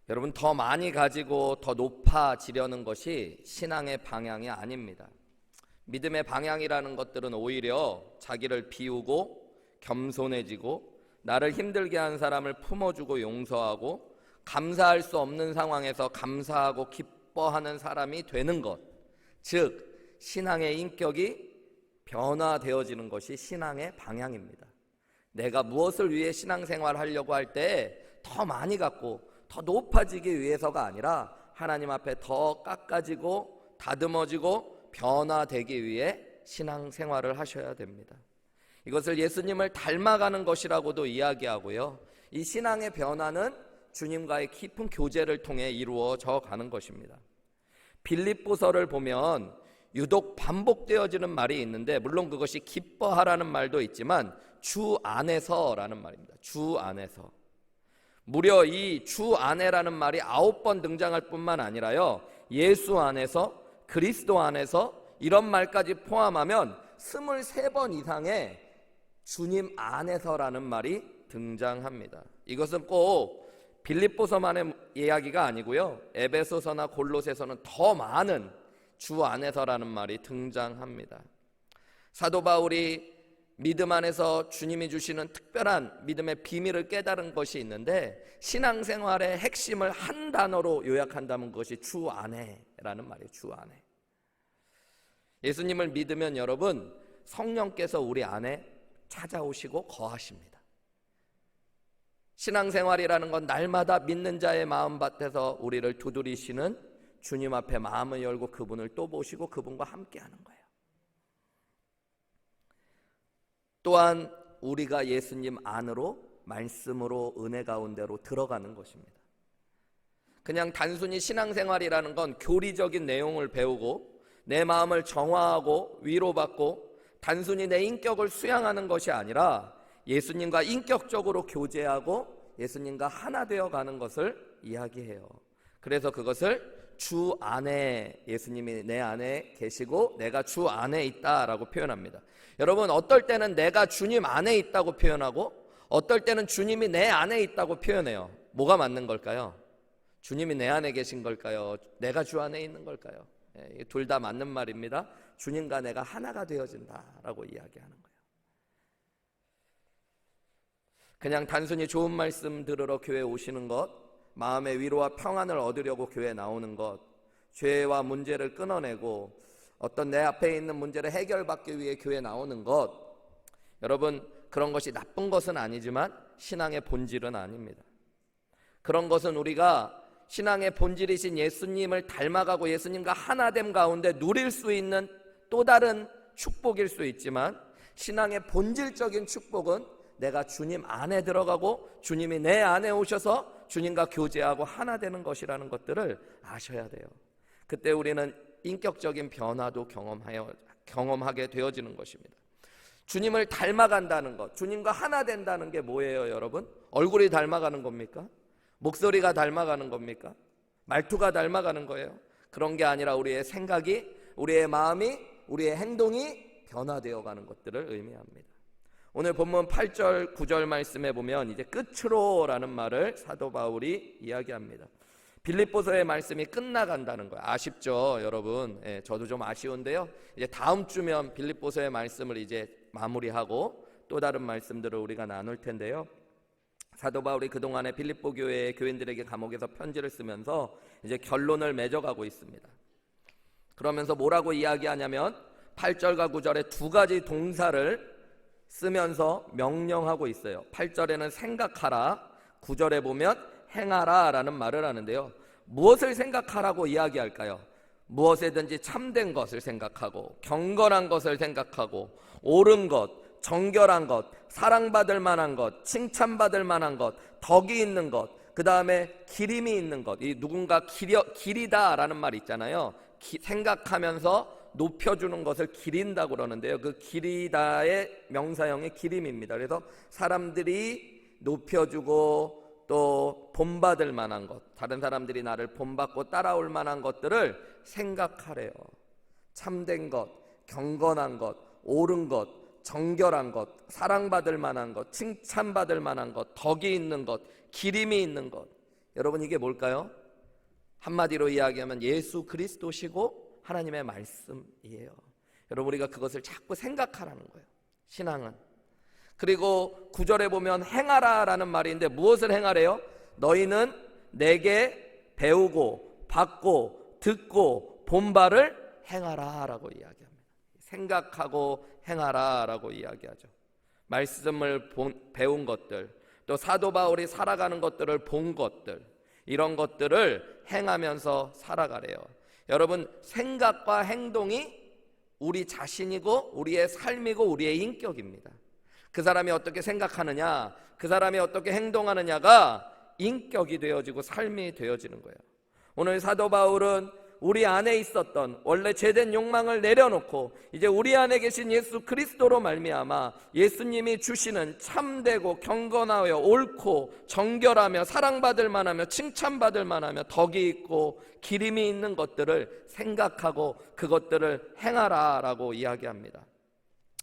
여러분, 더 많이 가지고 더 높아지려는 것이 신앙의 방향이 아닙니다. 믿음의 방향이라는 것들은 오히려 자기를 비우고 겸손해지고 나를 힘들게 한 사람을 품어주고 용서하고 감사할 수 없는 상황에서 감사하고 기뻐하는 사람이 되는 것, 즉 신앙의 인격이 변화되어지는 것이 신앙의 방향입니다. 내가 무엇을 위해 신앙생활을 하려고 할 때 더 많이 갖고 더 높아지기 위해서가 아니라 하나님 앞에 더 깎아지고 다듬어지고 변화되기 위해 신앙생활을 하셔야 됩니다. 이것을 예수님을 닮아가는 것이라고도 이야기하고요, 이 신앙의 변화는 주님과의 깊은 교제를 통해 이루어져 가는 것입니다. 빌립보서를 보면 유독 반복되어지는 말이 있는데, 물론 그것이 기뻐하라는 말도 있지만 주 안에서라는 말입니다. 주 안에서. 무려 이 주 안에라는 말이 9번 등장할 뿐만 아니라요, 예수 안에서, 그리스도 안에서 이런 말까지 포함하면 23번 이상의 주님 안에서라는 말이 등장합니다. 이것은 꼭 빌립보서만의 이야기가 아니고요, 에베소서나 골로새서는 더 많은 주 안에서라는 말이 등장합니다. 사도 바울이 믿음 안에서 주님이 주시는 특별한 믿음의 비밀을 깨달은 것이 있는데, 신앙생활의 핵심을 한 단어로 요약한다면 그것이 주 안에라는 말이에요. 주 안에. 예수님을 믿으면 여러분, 성령께서 우리 안에 찾아오시고 거하십니다. 신앙생활이라는 건 날마다 믿는 자의 마음밭에서 우리를 두드리시는 주님 앞에 마음을 열고 그분을 또 보시고 그분과 함께하는 거예요. 또한 우리가 예수님 안으로, 말씀으로, 은혜 가운데로 들어가는 것입니다. 그냥 단순히 신앙생활이라는 건 교리적인 내용을 배우고 내 마음을 정화하고 위로받고 단순히 내 인격을 수양하는 것이 아니라 예수님과 인격적으로 교제하고 예수님과 하나 되어가는 것을 이야기해요. 그래서 그것을 주 안에, 예수님이 내 안에 계시고 내가 주 안에 있다라고 표현합니다. 여러분, 어떨 때는 내가 주님 안에 있다고 표현하고 어떨 때는 주님이 내 안에 있다고 표현해요. 뭐가 맞는 걸까요? 주님이 내 안에 계신 걸까요? 내가 주 안에 있는 걸까요? 둘 다 맞는 말입니다. 주님과 내가 하나가 되어진다라고 이야기하는 거예요. 그냥 단순히 좋은 말씀 들으러 교회에 오시는 것, 마음의 위로와 평안을 얻으려고 교회에 나오는 것, 죄와 문제를 끊어내고 어떤 내 앞에 있는 문제를 해결받기 위해 교회에 나오는 것, 여러분, 그런 것이 나쁜 것은 아니지만 신앙의 본질은 아닙니다. 그런 것은 우리가 신앙의 본질이신 예수님을 닮아가고 예수님과 하나됨 가운데 누릴 수 있는 또 다른 축복일 수 있지만, 신앙의 본질적인 축복은 내가 주님 안에 들어가고 주님이 내 안에 오셔서 주님과 교제하고 하나 되는 것이라는 것들을 아셔야 돼요. 그때 우리는 인격적인 변화도 경험하게 되어지는 것입니다. 주님을 닮아간다는 것, 주님과 하나 된다는 게 뭐예요, 여러분? 얼굴이 닮아가는 겁니까? 목소리가 닮아가는 겁니까? 말투가 닮아가는 거예요? 그런 게 아니라 우리의 생각이, 우리의 마음이, 우리의 행동이 변화되어 가는 것들을 의미합니다. 오늘 본문 8절, 9절 말씀에 보면 이제 끝으로라는 말을 사도 바울이 이야기합니다. 빌립보서의 말씀이 끝나간다는 거예요. 아쉽죠, 여러분? 저도 좀 아쉬운데요. 이제 다음 주면 빌립보서의 말씀을 이제 마무리하고 또 다른 말씀들을 우리가 나눌 텐데요. 사도 바울이 그동안에 빌립보 교회의 교인들에게 감옥에서 편지를 쓰면서 이제 결론을 맺어가고 있습니다. 그러면서 뭐라고 이야기하냐면 8절과 9절에 두 가지 동사를 쓰면서 명령하고 있어요. 8절에는 생각하라, 9절에 보면 행하라 라는 말을 하는데요, 무엇을 생각하라고 이야기할까요? 무엇에든지 참된 것을 생각하고 경건한 것을 생각하고 옳은 것, 정결한 것, 사랑받을 만한 것, 칭찬받을 만한 것, 덕이 있는 것, 그 다음에 기림이 있는 것. 이 누군가 기리다라는 말이 있잖아요. 생각하면서 높여주는 것을 기린다고 그러는데요, 그 기리다의 명사형이 기림입니다. 그래서 사람들이 높여주고 또 본받을 만한 것, 다른 사람들이 나를 본받고 따라올 만한 것들을 생각하래요. 참된 것, 경건한 것, 옳은 것, 정결한 것, 사랑받을 만한 것, 칭찬받을 만한 것, 덕이 있는 것, 기림이 있는 것. 여러분 이게 뭘까요? 한마디로 이야기하면 예수 그리스도시고 하나님의 말씀이에요. 여러분 우리가 그것을 자꾸 생각하라는 거예요. 신앙은. 그리고 9절에 보면 행하라라는 말이 있는데 무엇을 행하래요? 너희는 내게 배우고 받고 듣고 본 바를 행하라라고 이야기합니다. 생각하고 행하라라고 이야기하죠. 말씀을 배운 것들, 또 사도 바울이 살아가는 것들을 본 것들, 이런 것들을 행하면서 살아가래요. 여러분 생각과 행동이 우리 자신이고 우리의 삶이고 우리의 인격입니다. 그 사람이 어떻게 생각하느냐, 그 사람이 어떻게 행동하느냐가 인격이 되어지고 삶이 되어지는 거예요. 오늘 사도 바울은 우리 안에 있었던 원래 죄된 욕망을 내려놓고 이제 우리 안에 계신 예수 그리스도로 말미암아 예수님이 주시는 참되고 경건하여 옳고 정결하며 사랑받을 만하며 칭찬받을 만하며 덕이 있고 기림이 있는 것들을 생각하고 그것들을 행하라라고 이야기합니다.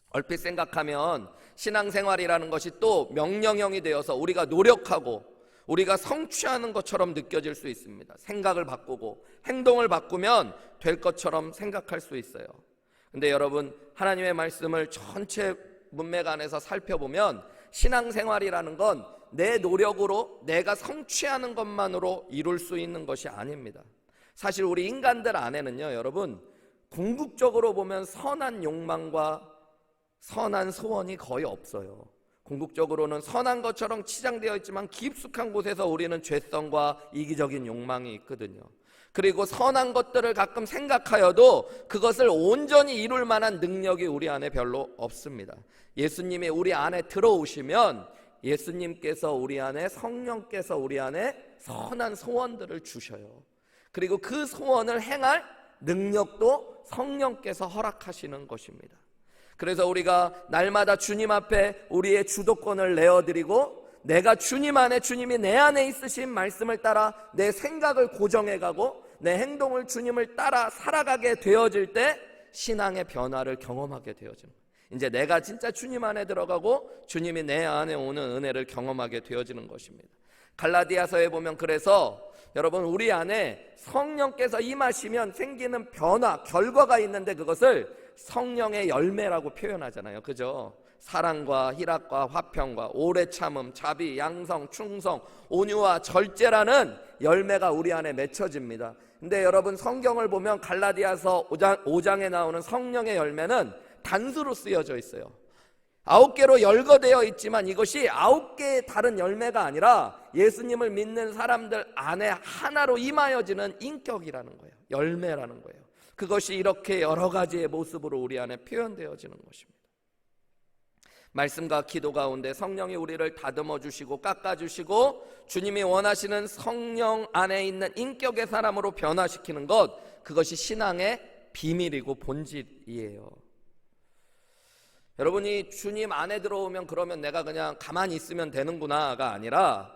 얼핏 생각하면 신앙생활이라는 것이 또 명령형이 되어서 우리가 노력하고 우리가 성취하는 것처럼 느껴질 수 있습니다. 생각을 바꾸고 행동을 바꾸면 될 것처럼 생각할 수 있어요. 근데 여러분 하나님의 말씀을 전체 문맥 안에서 살펴보면 신앙생활이라는 건 내 노력으로 내가 성취하는 것만으로 이룰 수 있는 것이 아닙니다. 사실 우리 인간들 안에는요 여러분 궁극적으로 보면 선한 욕망과 선한 소원이 거의 없어요. 궁극적으로는 선한 것처럼 치장되어 있지만 깊숙한 곳에서 우리는 죄성과 이기적인 욕망이 있거든요. 그리고 선한 것들을 가끔 생각하여도 그것을 온전히 이룰 만한 능력이 우리 안에 별로 없습니다. 예수님이 우리 안에 들어오시면 예수님께서 우리 안에 성령께서 우리 안에 선한 소원들을 주셔요. 그리고 그 소원을 행할 능력도 성령께서 허락하시는 것입니다. 그래서 우리가 날마다 주님 앞에 우리의 주도권을 내어드리고 내가 주님 안에 주님이 내 안에 있으신 말씀을 따라 내 생각을 고정해가고 내 행동을 주님을 따라 살아가게 되어질 때 신앙의 변화를 경험하게 되어지는 거예요. 이제 내가 진짜 주님 안에 들어가고 주님이 내 안에 오는 은혜를 경험하게 되어지는 것입니다. 갈라디아서에 보면 그래서 여러분 우리 안에 성령께서 임하시면 생기는 변화, 결과가 있는데 그것을 성령의 열매라고 표현하잖아요. 그죠? 사랑과 희락과 화평과 오래 참음, 자비, 양성, 충성, 온유와 절제라는 열매가 우리 안에 맺혀집니다. 근데 여러분 성경을 보면 갈라디아서 5장에 나오는 성령의 열매는 단수로 쓰여져 있어요. 9개로 열거되어 있지만 이것이 9개의 다른 열매가 아니라 예수님을 믿는 사람들 안에 하나로 임하여지는 인격이라는 거예요. 열매라는 거예요. 그것이 이렇게 여러 가지의 모습으로 우리 안에 표현되어지는 것입니다. 말씀과 기도 가운데 성령이 우리를 다듬어 주시고 깎아 주시고 주님이 원하시는 성령 안에 있는 인격의 사람으로 변화시키는 것, 그것이 신앙의 비밀이고 본질이에요. 여러분이 주님 안에 들어오면 그러면 내가 그냥 가만히 있으면 되는구나가 아니라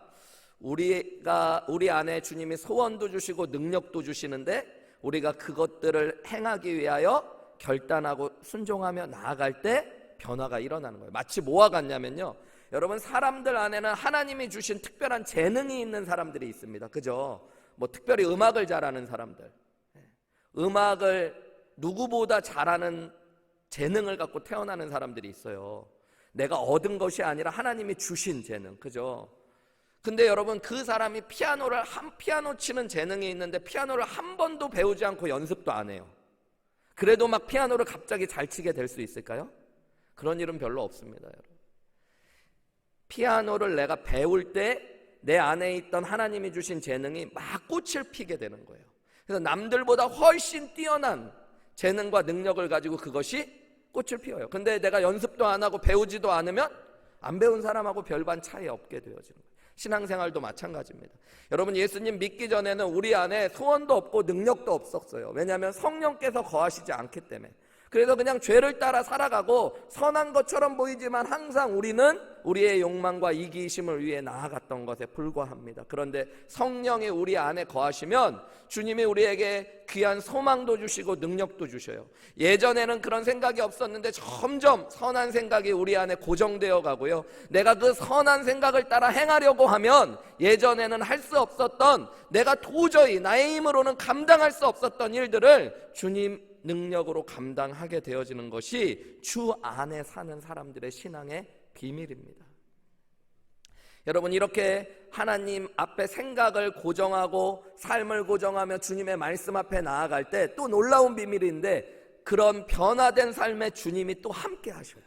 우리 안에 주님이 소원도 주시고 능력도 주시는데 우리가 그것들을 행하기 위하여 결단하고 순종하며 나아갈 때 변화가 일어나는 거예요. 마치 뭐와 같냐면요, 여러분 사람들 안에는 하나님이 주신 특별한 재능이 있는 사람들이 있습니다. 그죠? 뭐 특별히 음악을 잘하는 사람들, 음악을 누구보다 잘하는 재능을 갖고 태어나는 사람들이 있어요. 내가 얻은 것이 아니라 하나님이 주신 재능. 그죠? 근데 여러분 그 사람이 피아노 치는 재능이 있는데 피아노를 한 번도 배우지 않고 연습도 안 해요. 그래도 막 피아노를 갑자기 잘 치게 될 수 있을까요? 그런 일은 별로 없습니다. 여러분. 피아노를 내가 배울 때 내 안에 있던 하나님이 주신 재능이 막 꽃을 피게 되는 거예요. 그래서 남들보다 훨씬 뛰어난 재능과 능력을 가지고 그것이 꽃을 피워요. 근데 내가 연습도 안 하고 배우지도 않으면 안 배운 사람하고 별반 차이 없게 되어지는 거예요. 신앙생활도 마찬가지입니다. 여러분 예수님 믿기 전에는 우리 안에 소원도 없고 능력도 없었어요. 왜냐하면 성령께서 거하시지 않기 때문에. 그래서 그냥 죄를 따라 살아가고 선한 것처럼 보이지만 항상 우리는 우리의 욕망과 이기심을 위해 나아갔던 것에 불과합니다. 그런데 성령이 우리 안에 거하시면 주님이 우리에게 귀한 소망도 주시고 능력도 주셔요. 예전에는 그런 생각이 없었는데 점점 선한 생각이 우리 안에 고정되어 가고요. 내가 그 선한 생각을 따라 행하려고 하면 예전에는 할 수 없었던, 내가 도저히 나의 힘으로는 감당할 수 없었던 일들을 주님 능력으로 감당하게 되어지는 것이 주 안에 사는 사람들의 신앙의 비밀입니다. 여러분, 이렇게 하나님 앞에 생각을 고정하고 삶을 고정하며 주님의 말씀 앞에 나아갈 때 또 놀라운 비밀인데, 그런 변화된 삶에 주님이 또 함께 하셔요.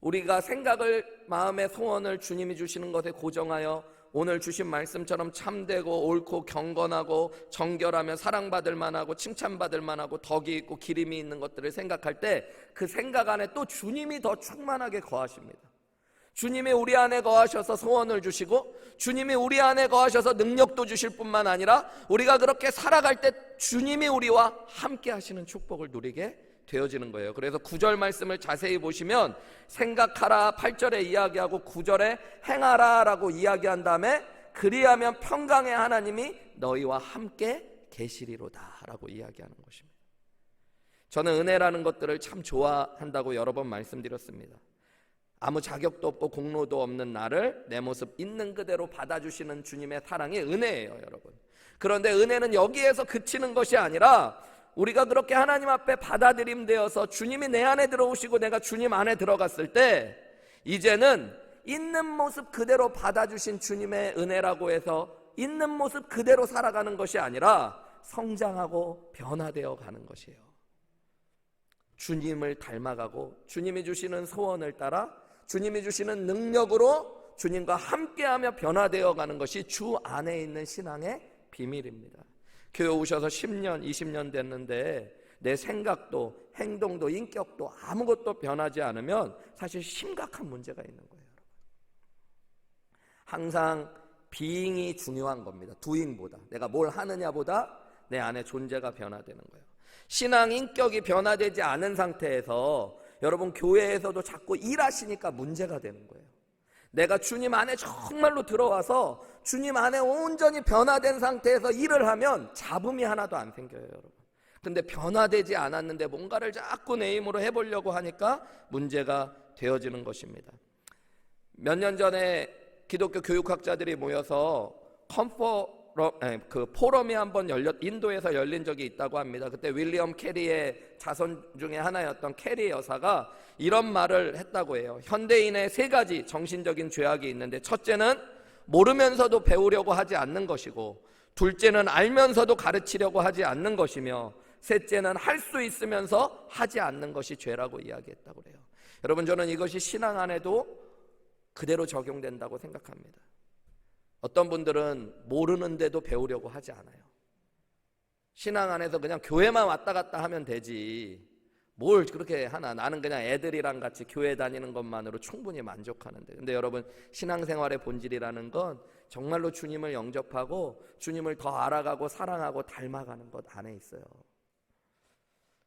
우리가 생각을, 마음의 소원을 주님이 주시는 것에 고정하여 오늘 주신 말씀처럼 참되고 옳고 경건하고 정결하며 사랑받을 만하고 칭찬받을 만하고 덕이 있고 기림이 있는 것들을 생각할 때 그 생각 안에 또 주님이 더 충만하게 거하십니다. 주님이 우리 안에 거하셔서 소원을 주시고 주님이 우리 안에 거하셔서 능력도 주실 뿐만 아니라 우리가 그렇게 살아갈 때 주님이 우리와 함께 하시는 축복을 누리게 되어지는 거예요. 그래서 9절 말씀을 자세히 보시면 생각하라 8절에 이야기하고 9절에 행하라 라고 이야기한 다음에 그리하면 평강의 하나님이 너희와 함께 계시리로다 라고 이야기하는 것입니다. 저는 은혜라는 것들을 참 좋아한다고 여러 번 말씀드렸습니다. 아무 자격도 없고 공로도 없는 나를 내 모습 있는 그대로 받아주시는 주님의 사랑이 은혜예요, 여러분. 그런데 은혜는 여기에서 그치는 것이 아니라 우리가 그렇게 하나님 앞에 받아들임되어서 주님이 내 안에 들어오시고 내가 주님 안에 들어갔을 때 이제는 있는 모습 그대로 받아주신 주님의 은혜라고 해서 있는 모습 그대로 살아가는 것이 아니라 성장하고 변화되어 가는 것이에요. 주님을 닮아가고 주님이 주시는 소원을 따라 주님이 주시는 능력으로 주님과 함께하며 변화되어 가는 것이 주 안에 있는 신앙의 비밀입니다. 교회 오셔서 10년, 20년 됐는데 내 생각도 행동도 인격도 아무것도 변하지 않으면 사실 심각한 문제가 있는 거예요. 항상 being이 중요한 겁니다. doing보다, 내가 뭘 하느냐보다 내 안에 존재가 변화되는 거예요. 신앙 인격이 변화되지 않은 상태에서 여러분 교회에서도 자꾸 일하시니까 문제가 되는 거예요. 내가 주님 안에 정말로 들어와서 주님 안에 온전히 변화된 상태에서 일을 하면 잡음이 하나도 안 생겨요, 여러분. 근데 변화되지 않았는데 뭔가를 자꾸 내 힘으로 해보려고 하니까 문제가 되어지는 것입니다. 몇 년 전에 기독교 교육학자들이 모여서 포럼이 한번 인도에서 열린 적이 있다고 합니다. 그때 윌리엄 캐리의 자손 중에 하나였던 캐리 여사가 이런 말을 했다고 해요. 현대인의 3가지 정신적인 죄악이 있는데, 첫째는 모르면서도 배우려고 하지 않는 것이고, 둘째는 알면서도 가르치려고 하지 않는 것이며, 셋째는 할 수 있으면서 하지 않는 것이 죄라고 이야기했다고 해요. 여러분, 저는 이것이 신앙 안에도 그대로 적용된다고 생각합니다. 어떤 분들은 모르는데도 배우려고 하지 않아요. 신앙 안에서 그냥 교회만 왔다 갔다 하면 되지 뭘 그렇게 하나, 나는 그냥 애들이랑 같이 교회 다니는 것만으로 충분히 만족하는데. 근데 여러분, 신앙생활의 본질이라는 건 정말로 주님을 영접하고 주님을 더 알아가고 사랑하고 닮아가는 것 안에 있어요.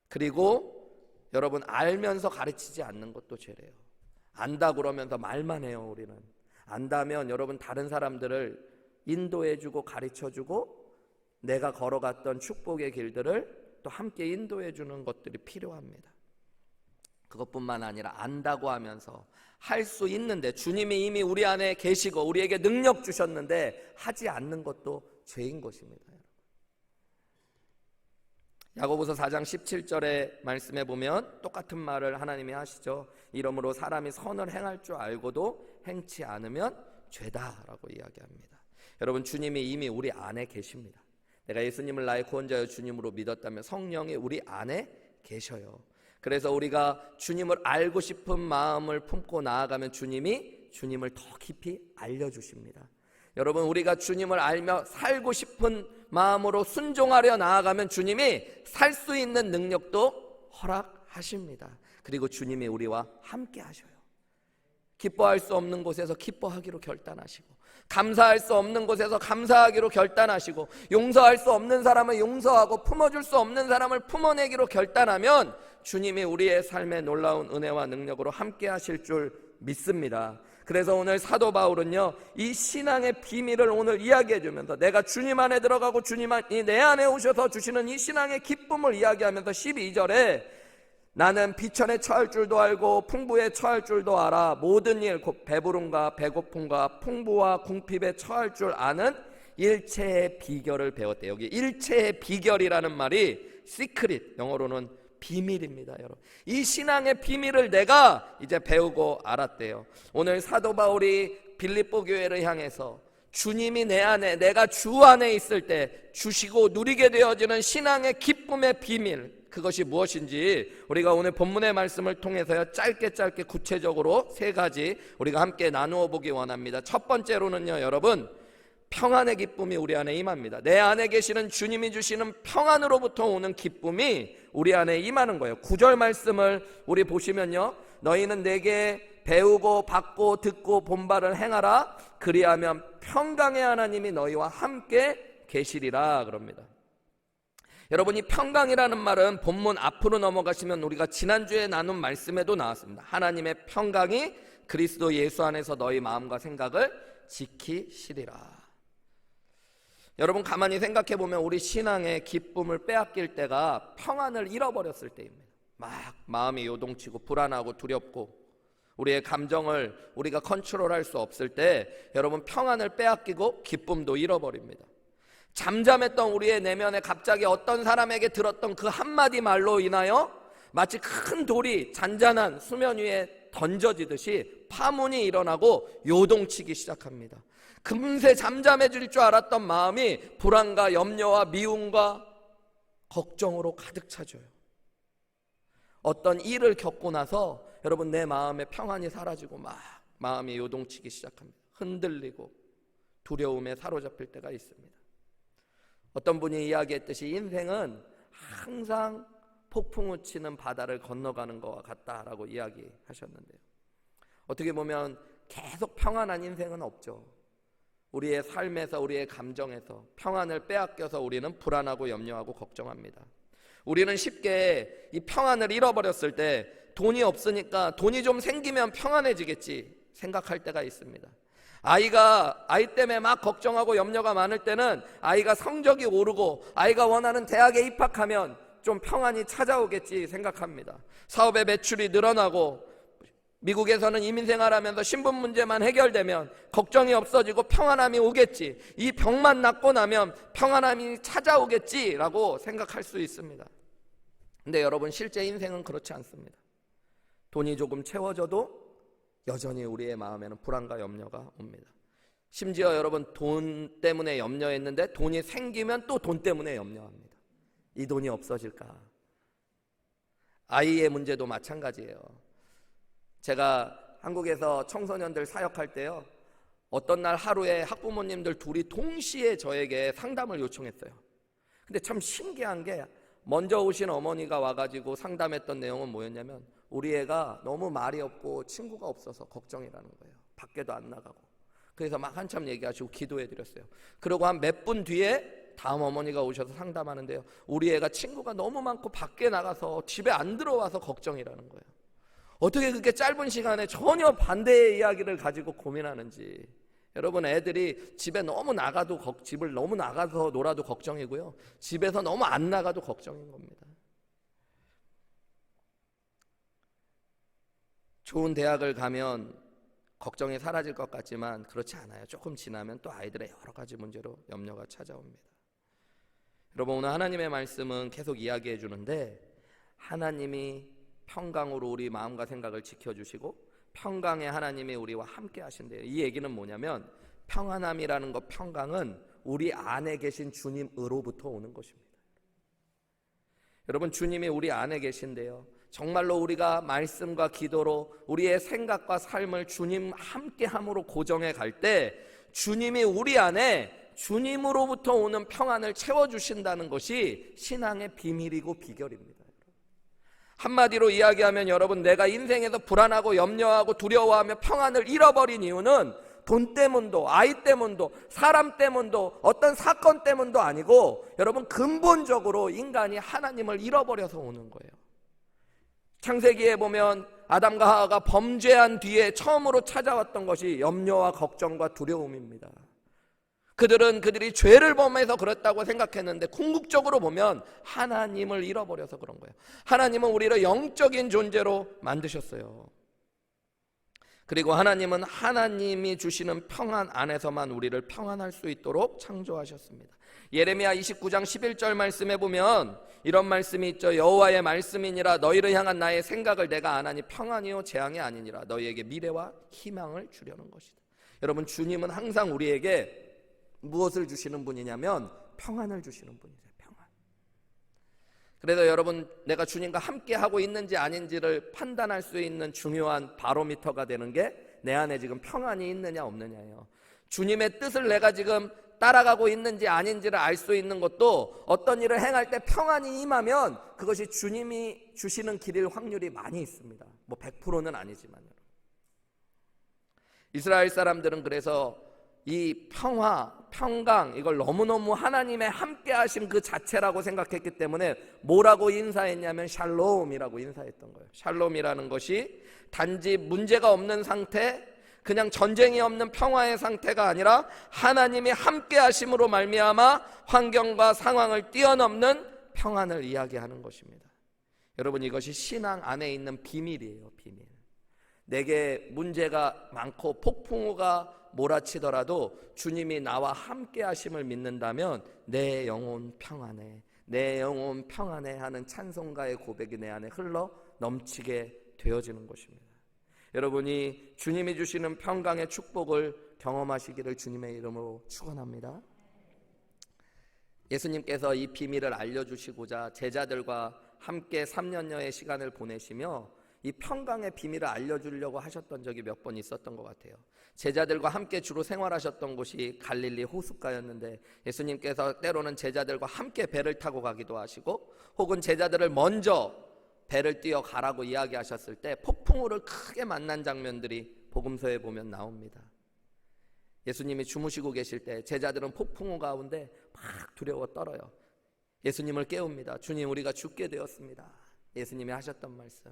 그리고 여러분, 알면서 가르치지 않는 것도 죄래요. 안다 그러면서 말만 해요. 우리는 안다면 여러분 다른 사람들을 인도해주고 가르쳐주고 내가 걸어갔던 축복의 길들을 또 함께 인도해주는 것들이 필요합니다. 그것뿐만 아니라 안다고 하면서 할 수 있는데, 주님이 이미 우리 안에 계시고 우리에게 능력 주셨는데 하지 않는 것도 죄인 것입니다. 야고보서 4장 17절의 말씀에 보면 똑같은 말을 하나님이 하시죠. 이러므로 사람이 선을 행할 줄 알고도 행치 않으면 죄다라고 이야기합니다. 여러분, 주님이 이미 우리 안에 계십니다. 내가 예수님을 나의 구원자여 주님으로 믿었다면 성령이 우리 안에 계셔요. 그래서 우리가 주님을 알고 싶은 마음을 품고 나아가면 주님이 주님을 더 깊이 알려주십니다. 여러분, 우리가 주님을 알며 살고 싶은 마음으로 순종하려 나아가면 주님이 살 수 있는 능력도 허락하십니다. 그리고 주님이 우리와 함께 하셔요. 기뻐할 수 없는 곳에서 기뻐하기로 결단하시고, 감사할 수 없는 곳에서 감사하기로 결단하시고, 용서할 수 없는 사람을 용서하고 품어줄 수 없는 사람을 품어내기로 결단하면 주님이 우리의 삶에 놀라운 은혜와 능력으로 함께 하실 줄 믿습니다. 그래서 오늘 사도 바울은요, 이 신앙의 비밀을 오늘 이야기해 주면서, 내가 주님 안에 들어가고 주님이 내 안에 오셔서 주시는 이 신앙의 기쁨을 이야기하면서 12절에 나는 비천에 처할 줄도 알고 풍부에 처할 줄도 알아. 모든 일 곧 배부름과 배고픔과 풍부와 궁핍에 처할 줄 아는 일체의 비결을 배웠대. 여기 일체의 비결이라는 말이 시크릿, 영어로는 비밀입니다. 여러분, 이 신앙의 비밀을 내가 이제 배우고 알았대요. 오늘 사도 바울이 빌립보 교회를 향해서 주님이 내 안에, 내가 주 안에 있을 때 주시고 누리게 되어지는 신앙의 기쁨의 비밀, 그것이 무엇인지 우리가 오늘 본문의 말씀을 통해서요, 짧게 구체적으로 3가지 우리가 함께 나누어 보기 원합니다. 첫 번째로는요, 여러분, 평안의 기쁨이 우리 안에 임합니다. 내 안에 계시는 주님이 주시는 평안으로부터 오는 기쁨이 우리 안에 임하는 거예요. 9절 말씀을 우리 보시면요, 너희는 내게 배우고 받고 듣고 본 바를 행하라. 그리하면 평강의 하나님이 너희와 함께 계시리라 그럽니다. 여러분, 이 평강이라는 말은 본문 앞으로 넘어가시면 우리가 지난주에 나눈 말씀에도 나왔습니다. 하나님의 평강이 그리스도 예수 안에서 너희 마음과 생각을 지키시리라. 여러분, 가만히 생각해 보면 우리 신앙의 기쁨을 빼앗길 때가 평안을 잃어버렸을 때입니다. 막 마음이 요동치고 불안하고 두렵고 우리의 감정을 우리가 컨트롤할 수 없을 때 여러분, 평안을 빼앗기고 기쁨도 잃어버립니다. 잠잠했던 우리의 내면에 갑자기 어떤 사람에게 들었던 그 한마디 말로 인하여 마치 큰 돌이 잔잔한 수면 위에 던져지듯이 파문이 일어나고 요동치기 시작합니다. 금세 잠잠해질 줄 알았던 마음이 불안과 염려와 미움과 걱정으로 가득 차져요. 어떤 일을 겪고 나서 여러분, 내 마음의 평안이 사라지고 막 마음이 요동치기 시작합니다. 흔들리고 두려움에 사로잡힐 때가 있습니다. 어떤 분이 이야기했듯이 인생은 항상 폭풍우 치는 바다를 건너가는 것과 같다라고 이야기하셨는데요, 어떻게 보면 계속 평안한 인생은 없죠. 우리의 삶에서, 우리의 감정에서 평안을 빼앗겨서 우리는 불안하고 염려하고 걱정합니다. 우리는 쉽게 이 평안을 잃어버렸을 때 돈이 없으니까 돈이 좀 생기면 평안해지겠지 생각할 때가 있습니다. 아이 때문에 막 걱정하고 염려가 많을 때는 아이가 성적이 오르고 아이가 원하는 대학에 입학하면 좀 평안이 찾아오겠지 생각합니다. 사업의 매출이 늘어나고 미국에서는 이민생활하면서 신분 문제만 해결되면 걱정이 없어지고 평안함이 오겠지, 이 병만 낫고 나면 평안함이 찾아오겠지라고 생각할 수 있습니다. 근데 여러분, 실제 인생은 그렇지 않습니다. 돈이 조금 채워져도 여전히 우리의 마음에는 불안과 염려가 옵니다. 심지어 여러분, 돈 때문에 염려했는데 돈이 생기면 또 돈 때문에 염려합니다. 이 돈이 없어질까? 아이의 문제도 마찬가지예요. 제가 한국에서 청소년들 사역할 때요, 어떤 날 하루에 학부모님들 둘이 동시에 저에게 상담을 요청했어요. 근데 참 신기한 게, 먼저 오신 어머니가 와가지고 상담했던 내용은 뭐였냐면, 우리 애가 너무 말이 없고 친구가 없어서 걱정이라는 거예요. 밖에도 안 나가고. 그래서 막 한참 얘기하시고 기도해드렸어요. 그리고 한 몇 분 뒤에 다음 어머니가 오셔서 상담하는데요, 우리 애가 친구가 너무 많고 밖에 나가서 집에 안 들어와서 걱정이라는 거예요. 어떻게 그렇게 짧은 시간에 전혀 반대의 이야기를 가지고 고민하는지. 여러분, 애들이 집에 너무 나가도 집을 너무 나가서 놀아도 걱정이고요, 집에서 너무 안 나가도 걱정인 겁니다. 좋은 대학을 가면 걱정이 사라질 것 같지만 그렇지 않아요. 조금 지나면 또 아이들의 여러 가지 문제로 염려가 찾아옵니다. 여러분, 오늘 하나님의 말씀은 계속 이야기해 주는데, 하나님이 평강으로 우리 마음과 생각을 지켜주시고 평강의 하나님이 우리와 함께 하신대요. 이 얘기는 뭐냐면, 평안함이라는 것, 평강은 우리 안에 계신 주님으로부터 오는 것입니다. 여러분, 주님이 우리 안에 계신데요, 정말로 우리가 말씀과 기도로 우리의 생각과 삶을 주님 함께함으로 고정해 갈 때 주님이 우리 안에 주님으로부터 오는 평안을 채워주신다는 것이 신앙의 비밀이고 비결입니다. 한마디로 이야기하면 여러분, 내가 인생에서 불안하고 염려하고 두려워하며 평안을 잃어버린 이유는 돈 때문도, 아이 때문도, 사람 때문도, 어떤 사건 때문도 아니고 여러분, 근본적으로 인간이 하나님을 잃어버려서 오는 거예요. 창세기에 보면 아담과 하와가 범죄한 뒤에 처음으로 찾아왔던 것이 염려와 걱정과 두려움입니다. 그들이 죄를 범해서 그랬다고 생각했는데 궁극적으로 보면 하나님을 잃어버려서 그런 거예요. 하나님은 우리를 영적인 존재로 만드셨어요. 그리고 하나님은 하나님이 주시는 평안 안에서만 우리를 평안할 수 있도록 창조하셨습니다. 예레미야 29장 11절 말씀에 보면 이런 말씀이 있죠. 여호와의 말씀이니라 너희를 향한 나의 생각을 내가 아나니 평안이요 재앙이 아니니라 너희에게 미래와 희망을 주려는 것이다. 여러분, 주님은 항상 우리에게 무엇을 주시는 분이냐면 평안을 주시는 분이세요. 평안. 그래서 여러분, 내가 주님과 함께 하고 있는지 아닌지를 판단할 수 있는 중요한 바로미터가 되는 게 내 안에 지금 평안이 있느냐 없느냐예요. 주님의 뜻을 내가 지금 따라가고 있는지 아닌지를 알 수 있는 것도 어떤 일을 행할 때 평안이 임하면 그것이 주님이 주시는 길일 확률이 많이 있습니다. 뭐 100%는 아니지만요. 이스라엘 사람들은 그래서 이 평화, 평강, 이걸 너무너무 하나님의 함께 하심 그 자체라고 생각했기 때문에 뭐라고 인사했냐면 샬롬이라고 인사했던 거예요. 샬롬이라는 것이 단지 문제가 없는 상태, 그냥 전쟁이 없는 평화의 상태가 아니라 하나님이 함께 하심으로 말미암아 환경과 상황을 뛰어넘는 평안을 이야기하는 것입니다. 여러분, 이것이 신앙 안에 있는 비밀이에요. 비밀. 내게 문제가 많고 폭풍우가 몰아치더라도 주님이 나와 함께 하심을 믿는다면 내 영혼 평안해, 내 영혼 평안해 하는 찬송가의 고백이 내 안에 흘러 넘치게 되어지는 것입니다. 여러분이 주님이 주시는 평강의 축복을 경험하시기를 주님의 이름으로 축원합니다. 예수님께서 이 비밀을 알려주시고자 제자들과 함께 3년여의 시간을 보내시며 이 평강의 비밀을 알려주려고 하셨던 적이 몇 번 있었던 것 같아요. 제자들과 함께 주로 생활하셨던 곳이 갈릴리 호숫가였는데 예수님께서 때로는 제자들과 함께 배를 타고 가기도 하시고 혹은 제자들을 먼저 배를 띄어 가라고 이야기하셨을 때 폭풍우를 크게 만난 장면들이 복음서에 보면 나옵니다. 예수님이 주무시고 계실 때 제자들은 폭풍우 가운데 막 두려워 떨어요. 예수님을 깨웁니다. 주님, 우리가 죽게 되었습니다. 예수님이 하셨던 말씀,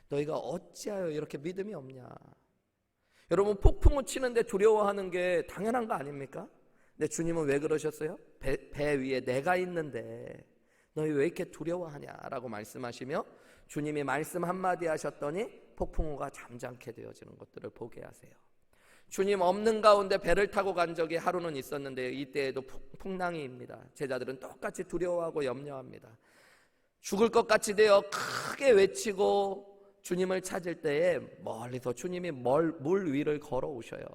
너희가 어찌하여 이렇게 믿음이 없냐. 여러분, 폭풍우 치는데 두려워하는 게 당연한 거 아닙니까? 근데 주님은 왜 그러셨어요? 배 위에 내가 있는데 너희 왜 이렇게 두려워하냐라고 말씀하시며 주님이 말씀 한마디 하셨더니 폭풍우가 잠잠케 되어지는 것들을 보게 하세요. 주님 없는 가운데 배를 타고 간 적이 하루는 있었는데 이때에도 풍랑이입니다. 제자들은 똑같이 두려워하고 염려합니다. 죽을 것 같이 되어 크게 외치고 주님을 찾을 때에 멀리서 주님이 물 위를 걸어오셔요.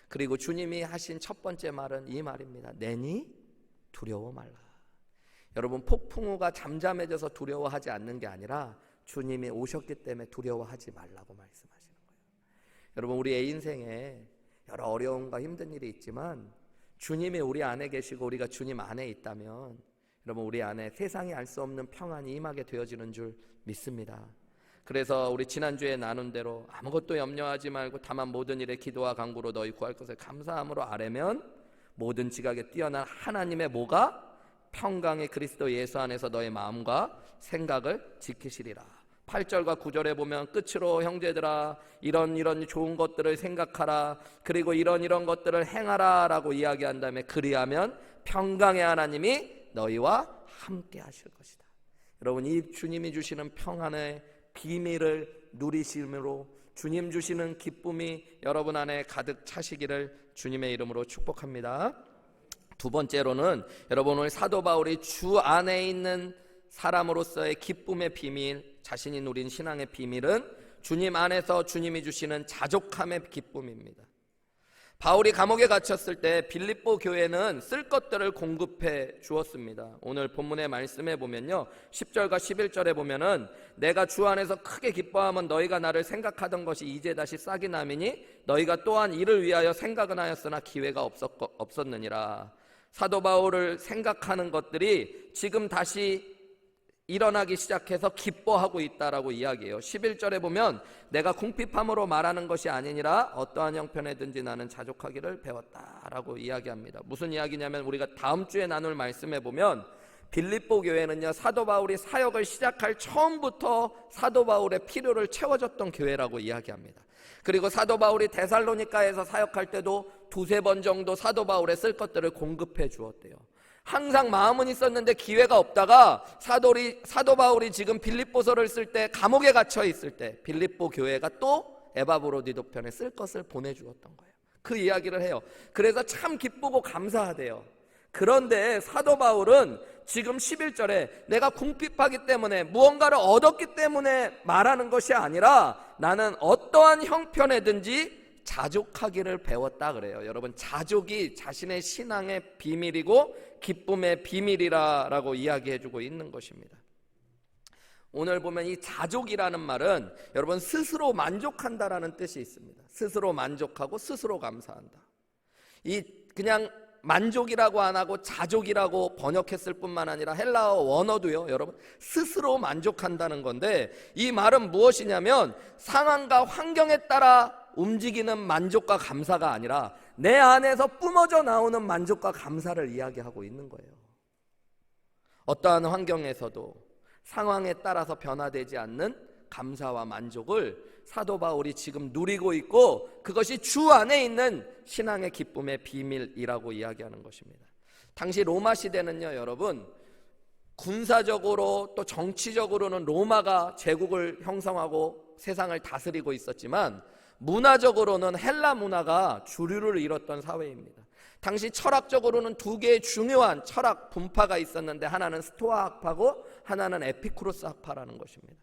그리고 주님이 하신 첫 번째 말은 이 말입니다. 내니 두려워 말라. 여러분, 폭풍우가 잠잠해져서 두려워하지 않는 게 아니라 주님이 오셨기 때문에 두려워하지 말라고 말씀하시는 거예요. 여러분, 우리의 인생에 여러 어려움과 힘든 일이 있지만 주님이 우리 안에 계시고 우리가 주님 안에 있다면 여러분, 우리 안에 세상이 알 수 없는 평안이 임하게 되어지는 줄 믿습니다. 그래서 우리 지난주에 나눈 대로 아무것도 염려하지 말고 다만 모든 일에 기도와 간구로 너희 구할 것을 감사함으로 아뢰면 모든 지각에 뛰어난 하나님의 뭐가? 평강의 그리스도 예수 안에서 너의 마음과 생각을 지키시리라. 8절과 9절에 보면 끝으로 형제들아 이런 좋은 것들을 생각하라, 그리고 이런 것들을 행하라 라고 이야기한 다음에 그리하면 평강의 하나님이 너희와 함께 하실 것이다. 여러분, 이 주님이 주시는 평안의 비밀을 누리심으로 주님 주시는 기쁨이 여러분 안에 가득 차시기를 주님의 이름으로 축복합니다. 두 번째로는 여러분, 오늘 사도 바울이 주 안에 있는 사람으로서의 기쁨의 비밀, 자신이 누린 신앙의 비밀은 주님 안에서 주님이 주시는 자족함의 기쁨입니다. 바울이 감옥에 갇혔을 때 빌립보 교회는 쓸 것들을 공급해 주었습니다. 오늘 본문의 말씀에 보면요, 10절과 11절에 보면은 내가 주 안에서 크게 기뻐하면 너희가 나를 생각하던 것이 이제 다시 싹이 나미니 너희가 또한 이를 위하여 생각은 하였으나 기회가 없었느니라. 사도 바울을 생각하는 것들이 지금 다시 일어나기 시작해서 기뻐하고 있다라고 이야기해요. 11절에 보면 내가 궁핍함으로 말하는 것이 아니니라 어떠한 형편에든지 나는 자족하기를 배웠다라고 이야기합니다. 무슨 이야기냐면 우리가 다음 주에 나눌 말씀에 보면 빌립보 교회는요, 사도 바울이 사역을 시작할 처음부터 사도 바울의 필요를 채워줬던 교회라고 이야기합니다. 그리고 사도 바울이 데살로니가에서 사역할 때도 두세 번 정도 사도 바울의 쓸 것들을 공급해 주었대요. 항상 마음은 있었는데 기회가 없다가 사도 바울이 지금 빌립보서를 쓸 때 감옥에 갇혀 있을 때 빌립보 교회가 또 에바브로디도 편에 쓸 것을 보내주었던 거예요. 그 이야기를 해요. 그래서 참 기쁘고 감사하대요. 그런데 사도 바울은 지금 11절에 내가 궁핍하기 때문에 무언가를 얻었기 때문에 말하는 것이 아니라 나는 어떠한 형편에든지 자족하기를 배웠다 그래요. 여러분, 자족이 자신의 신앙의 비밀이고 기쁨의 비밀이라고 이야기해주고 있는 것입니다. 오늘 보면 이 자족이라는 말은 여러분 스스로 만족한다라는 뜻이 있습니다. 스스로 만족하고 스스로 감사한다. 이 그냥 만족이라고 안 하고 자족이라고 번역했을 뿐만 아니라 헬라어 원어도요, 여러분 스스로 만족한다는 건데, 이 말은 무엇이냐면 상황과 환경에 따라 움직이는 만족과 감사가 아니라 내 안에서 뿜어져 나오는 만족과 감사를 이야기하고 있는 거예요. 어떠한 환경에서도 상황에 따라서 변화되지 않는 감사와 만족을 사도 바울이 지금 누리고 있고, 그것이 주 안에 있는 신앙의 기쁨의 비밀이라고 이야기하는 것입니다. 당시 로마 시대는요, 여러분 군사적으로 또 정치적으로는 로마가 제국을 형성하고 세상을 다스리고 있었지만 문화적으로는 헬라 문화가 주류를 이뤘던 사회입니다. 당시 철학적으로는 두 개의 중요한 철학 분파가 있었는데 하나는 스토아 학파고 하나는 에피쿠로스 학파라는 것입니다.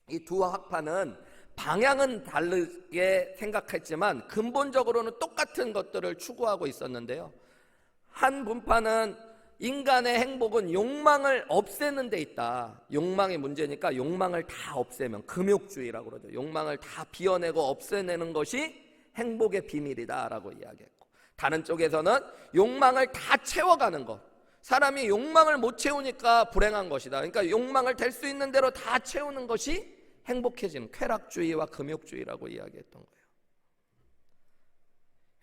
이 두 학파는 방향은 다르게 생각했지만 근본적으로는 똑같은 것들을 추구하고 있었는데요, 한 분파는 인간의 행복은 욕망을 없애는 데 있다. 욕망이 문제니까 욕망을 다 없애면, 금욕주의라고 그러죠. 욕망을 다 비워내고 없애내는 것이 행복의 비밀이다 라고 이야기했고, 다른 쪽에서는 욕망을 다 채워가는 것, 사람이 욕망을 못 채우니까 불행한 것이다. 그러니까 욕망을 될 수 있는 대로 다 채우는 것이 행복해지는 쾌락주의와 금욕주의라고 이야기했던 거예요.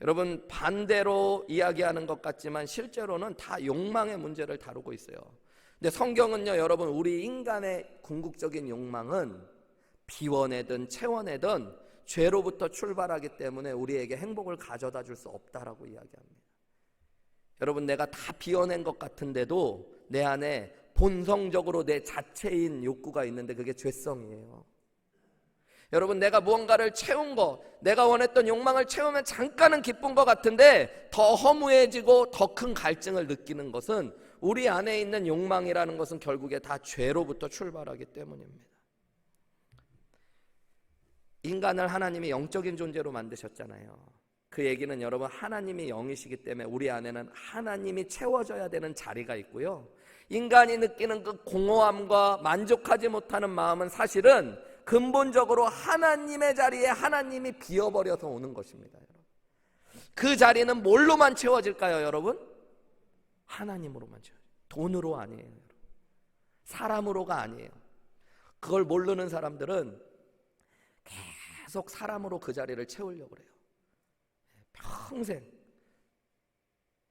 여러분, 반대로 이야기하는 것 같지만 실제로는 다 욕망의 문제를 다루고 있어요. 근데 성경은요, 여러분 우리 인간의 궁극적인 욕망은 비워내든 채워내든 죄로부터 출발하기 때문에 우리에게 행복을 가져다 줄 수 없다라고 이야기합니다. 여러분, 내가 다 비워낸 것 같은데도 내 안에 본성적으로 내 자체인 욕구가 있는데 그게 죄성이에요. 여러분, 내가 무언가를 채운 거, 내가 원했던 욕망을 채우면 잠깐은 기쁜 것 같은데 더 허무해지고 더 큰 갈증을 느끼는 것은 우리 안에 있는 욕망이라는 것은 결국에 다 죄로부터 출발하기 때문입니다. 인간을 하나님이 영적인 존재로 만드셨잖아요. 그 얘기는 여러분, 하나님이 영이시기 때문에 우리 안에는 하나님이 채워져야 되는 자리가 있고요, 인간이 느끼는 그 공허함과 만족하지 못하는 마음은 사실은 근본적으로 하나님의 자리에 하나님이 비워버려서 오는 것입니다. 여러분, 그 자리는 뭘로만 채워질까요, 여러분? 하나님으로만 채워져요. 돈으로 아니에요, 여러분. 사람으로가 아니에요. 그걸 모르는 사람들은 계속 사람으로 그 자리를 채우려고 그래요. 평생.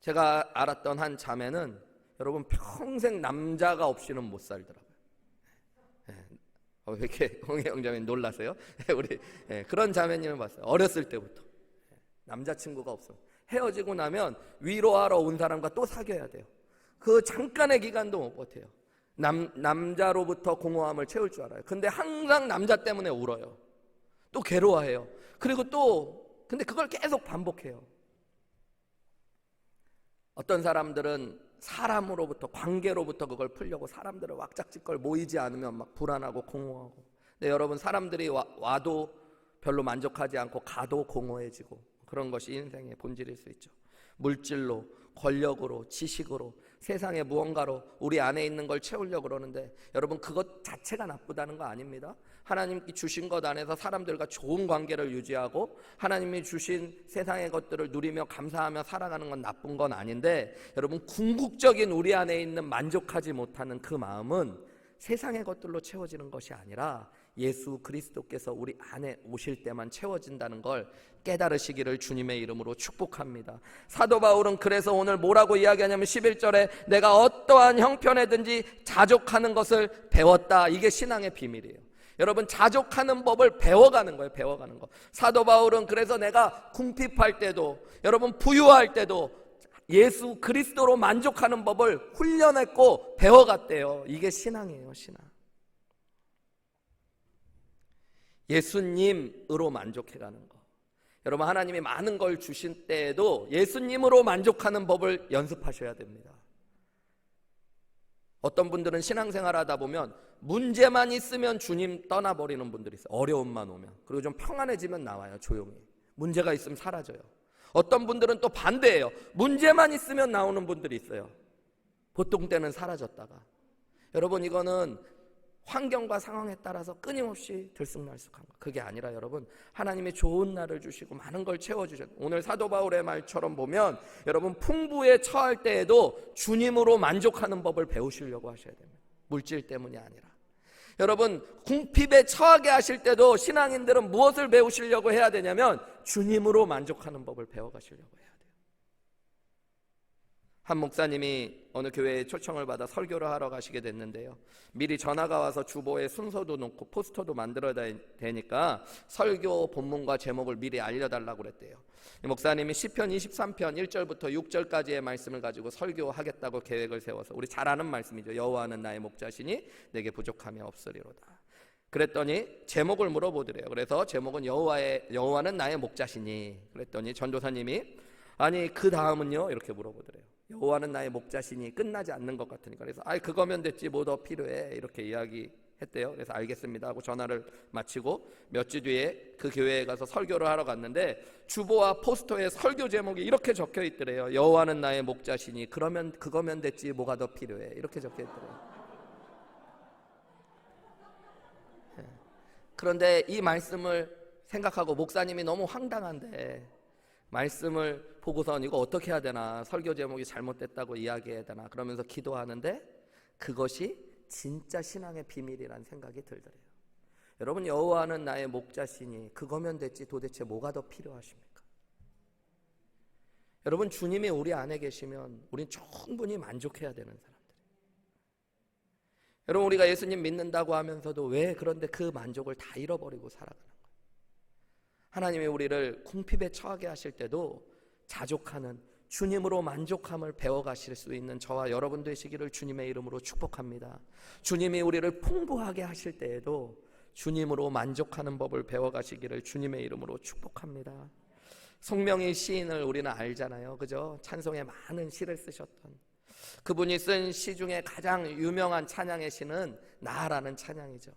제가 알았던 한 자매는 여러분 평생 남자가 없이는 못 살더라고요. 왜 이렇게 홍혜 형제님 놀라세요? 우리 그런 자매님을 봤어요. 어렸을 때부터 남자친구가 없어. 헤어지고 나면 위로하러 온 사람과 또 사귀어야 돼요. 그 잠깐의 기간도 못 버텨요. 남자로부터 공허함을 채울 줄 알아요. 근데 항상 남자 때문에 울어요. 또 괴로워해요. 그리고 또 근데 그걸 계속 반복해요. 어떤 사람들은 사람으로부터, 관계로부터 그걸 풀려고 사람들을 왁작지껄 모이지 않으면 막 불안하고 공허하고. 근데 여러분, 사람들이 와도 별로 만족하지 않고 가도 공허해지고, 그런 것이 인생의 본질일 수 있죠. 물질로, 권력으로, 지식으로, 세상의 무언가로 우리 안에 있는 걸 채우려고 그러는데 여러분, 그것 자체가 나쁘다는 거 아닙니다. 하나님께 주신 것 안에서 사람들과 좋은 관계를 유지하고 하나님이 주신 세상의 것들을 누리며 감사하며 살아가는 건 나쁜 건 아닌데, 여러분 궁극적인 우리 안에 있는 만족하지 못하는 그 마음은 세상의 것들로 채워지는 것이 아니라 예수 그리스도께서 우리 안에 오실 때만 채워진다는 걸 깨달으시기를 주님의 이름으로 축복합니다. 사도 바울은 그래서 오늘 뭐라고 이야기하냐면 11절에 내가 어떠한 형편에든지 자족하는 것을 배웠다. 이게 신앙의 비밀이에요. 여러분, 자족하는 법을 배워가는 거예요. 배워가는 거. 사도 바울은 그래서 내가 궁핍할 때도, 여러분 부유할 때도 예수 그리스도로 만족하는 법을 훈련했고 배워갔대요. 이게 신앙이에요. 신앙. 예수님으로 만족해가는 거. 여러분, 하나님이 많은 걸 주신 때에도 예수님으로 만족하는 법을 연습하셔야 됩니다. 어떤 분들은 신앙생활 하다 보면 문제만 있으면 주님 떠나버리는 분들이 있어요. 어려움만 오면. 그리고 좀 평안해지면 나와요. 조용히. 문제가 있으면 사라져요. 어떤 분들은 또 반대예요. 문제만 있으면 나오는 분들이 있어요. 보통 때는 사라졌다가. 여러분, 이거는 환경과 상황에 따라서 끊임없이 들쑥날쑥한 거. 그게 아니라 여러분, 하나님이 좋은 날을 주시고 많은 걸 채워주셨어요. 오늘 사도 바울의 말처럼 보면 여러분, 풍부에 처할 때에도 주님으로 만족하는 법을 배우시려고 하셔야 됩니다. 물질 때문이 아니라. 여러분, 궁핍에 처하게 하실 때도 신앙인들은 무엇을 배우시려고 해야 되냐면 주님으로 만족하는 법을 배워가시려고 해야 돼요. 한 목사님이 어느 교회에 초청을 받아 설교를 하러 가시게 됐는데요, 미리 전화가 와서 주보에 순서도 놓고 포스터도 만들어야 되니까 설교 본문과 제목을 미리 알려달라고 그랬대요. 이 목사님이 시편 23편 1절부터 6절까지의 말씀을 가지고 설교하겠다고 계획을 세워서, 우리 잘 아는 말씀이죠. 여호와는 나의 목자시니 내게 부족함이 없으리로다. 그랬더니 제목을 물어보더래요. 그래서 제목은 여호와는 나의 목자시니. 그랬더니 전도사님이 아니 그 다음은요? 이렇게 물어보더래요. 여호와는 나의 목자시니 끝나지 않는 것 같으니까. 그래서 그거면 됐지 뭐 더 필요해, 이렇게 이야기했대요. 그래서 알겠습니다 하고 전화를 마치고 몇 주 뒤에 그 교회에 가서 설교를 하러 갔는데 주보와 포스터에 설교 제목이 이렇게 적혀 있더래요. 여호와는 나의 목자시니 그거면 됐지 뭐가 더 필요해, 이렇게 적혀 있더래요. 그런데 이 말씀을 생각하고 목사님이 너무 황당한데 말씀을 보고선 이거 어떻게 해야 되나, 설교 제목이 잘못됐다고 이야기해야 되나 그러면서 기도하는데 그것이 진짜 신앙의 비밀이라는 생각이 들더래요. 여러분, 여호와는 나의 목자시니 그거면 됐지 도대체 뭐가 더 필요하십니까? 여러분, 주님이 우리 안에 계시면 우린 충분히 만족해야 되는 사람들이에요. 여러분, 우리가 예수님 믿는다고 하면서도 왜 그런데 그 만족을 다 잃어버리고 살아가는 거예요? 하나님이 우리를 궁핍에 처하게 하실 때도 자족하는 주님으로 만족함을 배워가실 수 있는 저와 여러분 되시기를 주님의 이름으로 축복합니다. 주님이 우리를 풍부하게 하실 때에도 주님으로 만족하는 법을 배워가시기를 주님의 이름으로 축복합니다. 송명희 시인을 우리는 알잖아요, 그죠? 찬송에 많은 시를 쓰셨던 그분이 쓴 시 중에 가장 유명한 찬양의 시는 나라는 찬양이죠.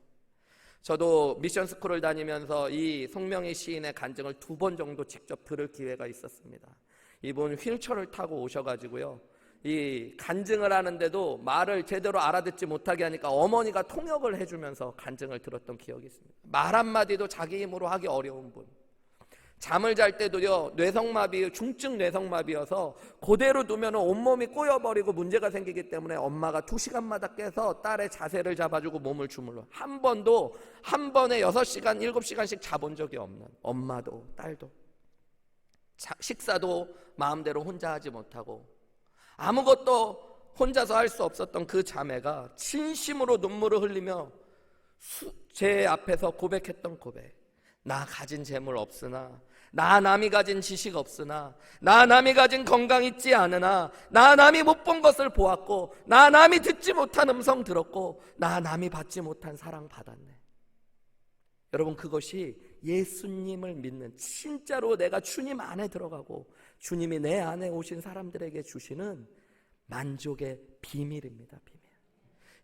저도 미션스쿨을 다니면서 이 송명희 시인의 간증을 2번 정도 직접 들을 기회가 있었습니다. 이분 휠체어를 타고 오셔가지고요, 이 간증을 하는데도 말을 제대로 알아듣지 못하게 하니까 어머니가 통역을 해주면서 간증을 들었던 기억이 있습니다. 말 한마디도 자기 힘으로 하기 어려운 분, 잠을 잘 때도요 뇌성마비, 중증 뇌성마비여서 그대로 두면 온몸이 꼬여버리고 문제가 생기기 때문에 엄마가 2시간마다 깨서 딸의 자세를 잡아주고 몸을 주물러 한 번에 6시간 7시간씩 자본 적이 없는 엄마도 딸도, 식사도 마음대로 혼자 하지 못하고 아무것도 혼자서 할 수 없었던 그 자매가 진심으로 눈물을 흘리며 제 앞에서 고백했던 고백, 나 가진 재물 없으나, 나 남이 가진 지식 없으나, 나 남이 가진 건강 있지 않으나, 나 남이 못 본 것을 보았고, 나 남이 듣지 못한 음성 들었고, 나 남이 받지 못한 사랑 받았네. 여러분, 그것이 예수님을 믿는, 진짜로 내가 주님 안에 들어가고 주님이 내 안에 오신 사람들에게 주시는 만족의 비밀입니다. 비밀.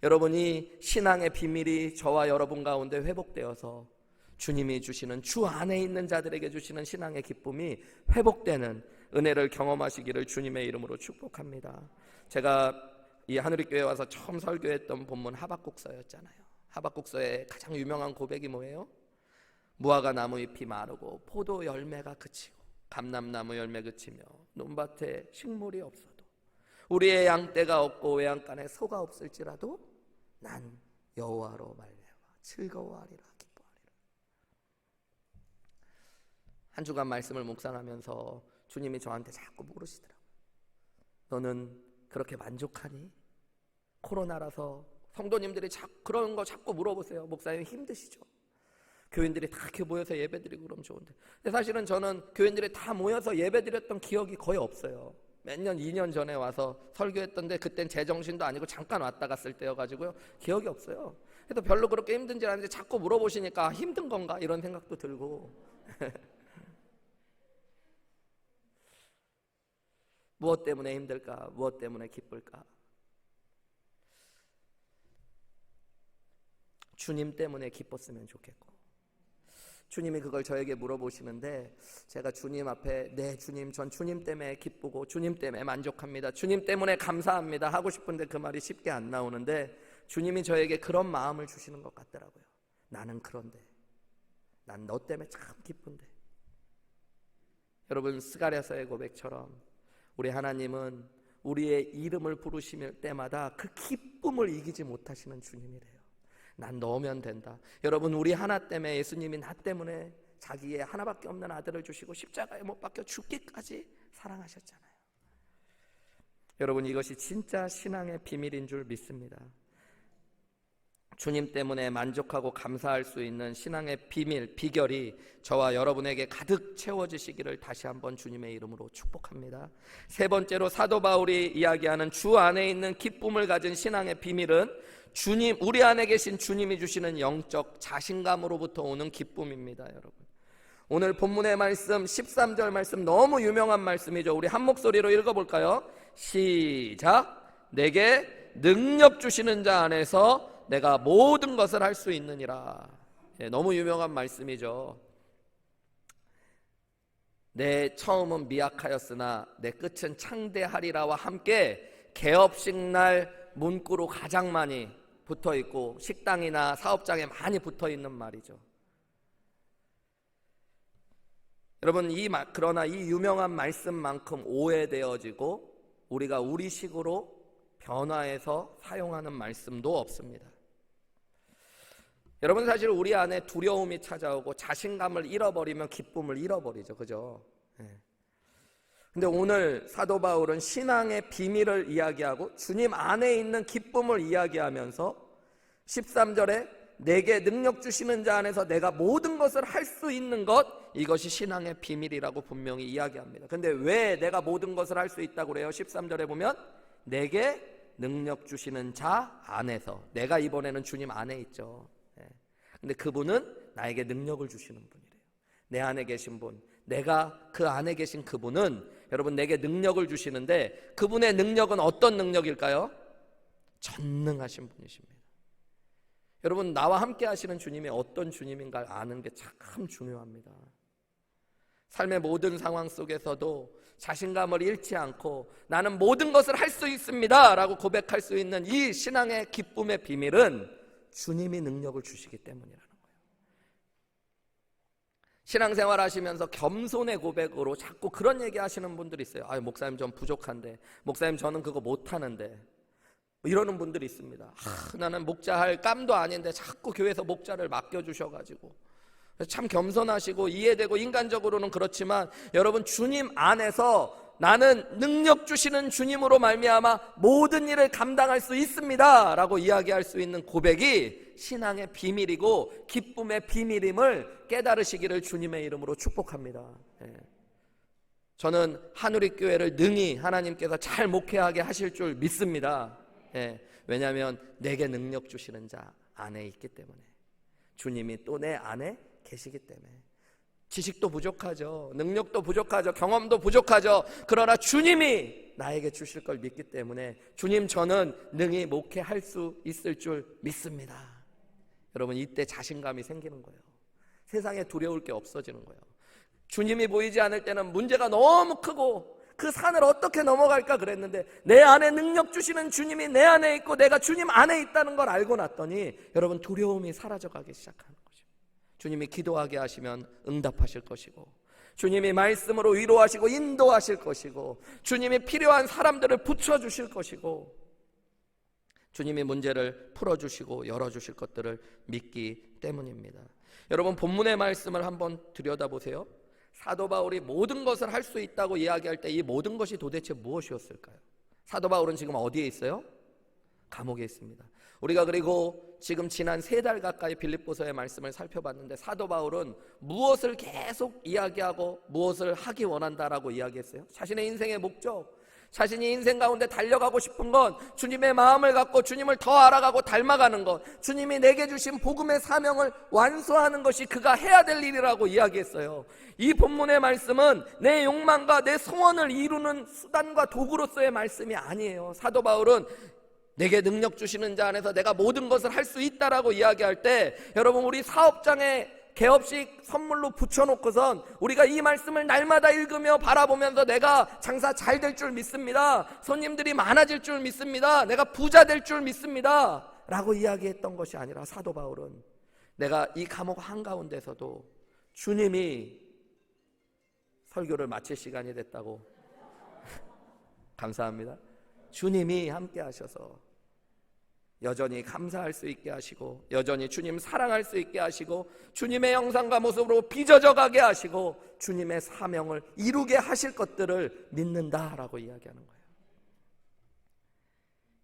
여러분이 신앙의 비밀이 저와 여러분 가운데 회복되어서 주님이 주시는, 주 안에 있는 자들에게 주시는 신앙의 기쁨이 회복되는 은혜를 경험하시기를 주님의 이름으로 축복합니다. 제가 이 하늘의교회 와서 처음 설교했던 본문 하박국서였잖아요. 하박국서의 가장 유명한 고백이 뭐예요? 무화과 나무 잎이 마르고 포도 열매가 그치고 감람나무 열매 그치며 논밭에 식물이 없어도 우리의 양떼가 없고 외양간에 소가 없을지라도 난 여호와로 말미암아 즐거워하리라 기뻐하리라. 한 주간 말씀을 묵상하면서 주님이 저한테 자꾸 물으시더라고요. 너는 그렇게 만족하니? 코로나라서 성도님들이 그런 거 자꾸 물어보세요. 목사님 힘드시죠? 교인들이 다 이렇게 모여서 예배드리고 그러면 좋은데, 근데 사실은 저는 교인들이 다 모여서 예배드렸던 기억이 거의 없어요. 몇 년, 2년 전에 와서 설교했던데 그땐 제정신도 아니고 잠깐 왔다 갔을 때여가지고요 기억이 없어요. 그래서 별로 그렇게 힘든지 않은데 자꾸 물어보시니까 힘든 건가 이런 생각도 들고 무엇 때문에 힘들까? 무엇 때문에 기쁠까? 주님 때문에 기뻤으면 좋겠고, 주님이 그걸 저에게 물어보시는데 제가 주님 앞에 네 주님, 전 주님 때문에 기쁘고 주님 때문에 만족합니다, 주님 때문에 감사합니다 하고 싶은데 그 말이 쉽게 안 나오는데 주님이 저에게 그런 마음을 주시는 것 같더라고요. 나는 그런데, 난 너 때문에 참 기쁜데. 여러분, 스가랴서의 고백처럼 우리 하나님은 우리의 이름을 부르실 때마다 그 기쁨을 이기지 못하시는 주님이래요. 난 너면 된다. 여러분, 우리 하나 때문에, 예수님이 나 때문에 자기의 하나밖에 없는 아들을 주시고 십자가에 못 박혀 죽기까지 사랑하셨잖아요. 여러분, 이것이 진짜 신앙의 비밀인 줄 믿습니다. 주님 때문에 만족하고 감사할 수 있는 신앙의 비밀, 비결이 저와 여러분에게 가득 채워지시기를 다시 한번 주님의 이름으로 축복합니다. 세 번째로 사도 바울이 이야기하는 주 안에 있는 기쁨을 가진 신앙의 비밀은 주님, 우리 안에 계신 주님이 주시는 영적 자신감으로부터 오는 기쁨입니다. 여러분, 오늘 본문의 말씀 13절 말씀 너무 유명한 말씀이죠. 우리 한 목소리로 읽어볼까요? 시작. 내게 능력 주시는 자 안에서 내가 모든 것을 할 수 있느니라. 너무 유명한 말씀이죠. 내 처음은 미약하였으나 내 끝은 창대하리라와 함께 개업식 날 문구로 가장 많이 붙어있고 식당이나 사업장에 많이 붙어있는 말이죠. 여러분, 그러나 이 유명한 말씀만큼 오해되어지고 우리가 우리식으로 변화해서 사용하는 말씀도 없습니다. 여러분, 사실 우리 안에 두려움이 찾아오고 자신감을 잃어버리면 기쁨을 잃어버리죠. 그죠? 근데 오늘 사도 바울은 신앙의 비밀을 이야기하고 주님 안에 있는 기쁨을 이야기하면서 13절에 내게 능력 주시는 자 안에서 내가 모든 것을 할 수 있는 것, 이것이 신앙의 비밀이라고 분명히 이야기합니다. 근데 왜 내가 모든 것을 할 수 있다고 그래요? 13절에 보면 내게 능력 주시는 자 안에서, 내가 이번에는 주님 안에 있죠. 근데 그분은 나에게 능력을 주시는 분이래요. 내 안에 계신 분, 내가 그 안에 계신 그분은 여러분 내게 능력을 주시는데 그분의 능력은 어떤 능력일까요? 전능하신 분이십니다. 여러분, 나와 함께 하시는 주님이 어떤 주님인가를 아는 게 참 중요합니다. 삶의 모든 상황 속에서도 자신감을 잃지 않고 나는 모든 것을 할 수 있습니다 라고 고백할 수 있는 이 신앙의 기쁨의 비밀은 주님이 능력을 주시기 때문이라는 거예요. 신앙생활 하시면서 겸손의 고백으로 자꾸 그런 얘기 하시는 분들이 있어요. 목사님 전 부족한데, 목사님 저는 그거 못하는데, 이러는 분들이 있습니다. 나는 목자할 깜도 아닌데 자꾸 교회에서 목자를 맡겨주셔가지고. 참 겸손하시고 이해되고 인간적으로는 그렇지만 여러분, 주님 안에서 나는 능력 주시는 주님으로 말미암아 모든 일을 감당할 수 있습니다 라고 이야기할 수 있는 고백이 신앙의 비밀이고 기쁨의 비밀임을 깨달으시기를 주님의 이름으로 축복합니다. 저는 한우리교회를 능히 하나님께서 잘 목회하게 하실 줄 믿습니다. 왜냐하면 내게 능력 주시는 자 안에 있기 때문에, 주님이 또 내 안에 계시기 때문에. 지식도 부족하죠. 능력도 부족하죠. 경험도 부족하죠. 그러나 주님이 나에게 주실 걸 믿기 때문에 주님, 저는 능히 목회할 수 있을 줄 믿습니다. 여러분, 이때 자신감이 생기는 거예요. 세상에 두려울 게 없어지는 거예요. 주님이 보이지 않을 때는 문제가 너무 크고 그 산을 어떻게 넘어갈까 그랬는데 내 안에 능력 주시는 주님이 내 안에 있고 내가 주님 안에 있다는 걸 알고 났더니 여러분, 두려움이 사라져가기 시작하는 거죠. 주님이 기도하게 하시면 응답하실 것이고, 주님이 말씀으로 위로하시고 인도하실 것이고, 주님이 필요한 사람들을 붙여주실 것이고, 주님이 문제를 풀어주시고 열어주실 것들을 믿기 때문입니다. 여러분, 본문의 말씀을 한번 들여다보세요. 사도 바울이 모든 것을 할 수 있다고 이야기할 때 이 모든 것이 도대체 무엇이었을까요? 사도 바울은 지금 어디에 있어요? 감옥에 있습니다. 우리가 그리고 지금 지난 3달 가까이 빌립보서의 말씀을 살펴봤는데 사도 바울은 무엇을 계속 이야기하고 무엇을 하기 원한다라고 이야기했어요? 자신의 인생의 목적, 자신이 인생 가운데 달려가고 싶은 건 주님의 마음을 갖고 주님을 더 알아가고 닮아가는 것, 주님이 내게 주신 복음의 사명을 완수하는 것이 그가 해야 될 일이라고 이야기했어요. 이 본문의 말씀은 내 욕망과 내 소원을 이루는 수단과 도구로서의 말씀이 아니에요. 사도 바울은 내게 능력 주시는 자 안에서 내가 모든 것을 할 수 있다라고 이야기할 때, 여러분, 우리 사업장에 개업식 선물로 붙여놓고선 우리가 이 말씀을 날마다 읽으며 바라보면서 내가 장사 잘 될 줄 믿습니다, 손님들이 많아질 줄 믿습니다, 내가 부자 될 줄 믿습니다 라고 이야기했던 것이 아니라, 사도 바울은 내가 이 감옥 한가운데서도 주님이 설교를 마칠 시간이 됐다고 감사합니다. 주님이 함께 하셔서 여전히 감사할 수 있게 하시고, 여전히 주님 사랑할 수 있게 하시고, 주님의 형상과 모습으로 빚어져 가게 하시고, 주님의 사명을 이루게 하실 것들을 믿는다라고 이야기하는 거예요.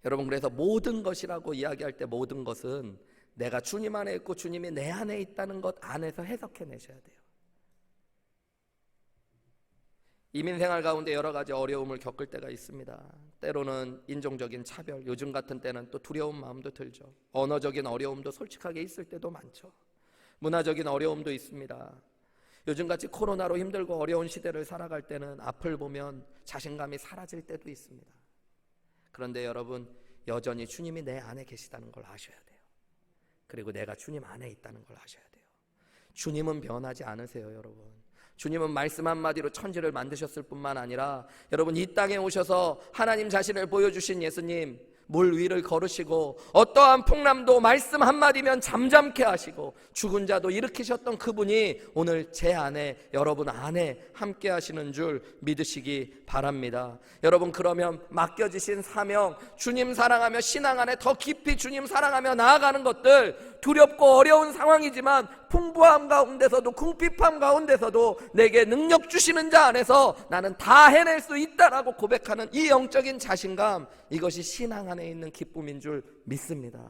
여러분, 그래서 모든 것이라고 이야기할 때 모든 것은 내가 주님 안에 있고 주님이 내 안에 있다는 것 안에서 해석해내셔야 돼요. 이민생활 가운데 여러 가지 어려움을 겪을 때가 있습니다. 때로는 인종적인 차별, 요즘 같은 때는 또 두려운 마음도 들죠. 언어적인 어려움도 솔직하게 있을 때도 많죠. 문화적인 어려움도 있습니다. 요즘같이 코로나로 힘들고 어려운 시대를 살아갈 때는 앞을 보면 자신감이 사라질 때도 있습니다. 그런데 여러분, 여전히 주님이 내 안에 계시다는 걸 아셔야 돼요. 그리고 내가 주님 안에 있다는 걸 아셔야 돼요. 주님은 변하지 않으세요, 여러분. 주님은 말씀 한마디로 천지를 만드셨을 뿐만 아니라, 여러분, 이 땅에 오셔서 하나님 자신을 보여주신 예수님, 물 위를 걸으시고 어떠한 풍랑도 말씀 한마디면 잠잠케 하시고 죽은 자도 일으키셨던 그분이 오늘 제 안에, 여러분 안에 함께 하시는 줄 믿으시기 바랍니다. 여러분, 그러면 맡겨지신 사명, 주님 사랑하며 신앙 안에 더 깊이 주님 사랑하며 나아가는 것들, 두렵고 어려운 상황이지만 풍부함 가운데서도 궁핍함 가운데서도 내게 능력 주시는 자 안에서 나는 다 해낼 수 있다라고 고백하는 이 영적인 자신감, 이것이 신앙 안에 있는 기쁨인 줄 믿습니다.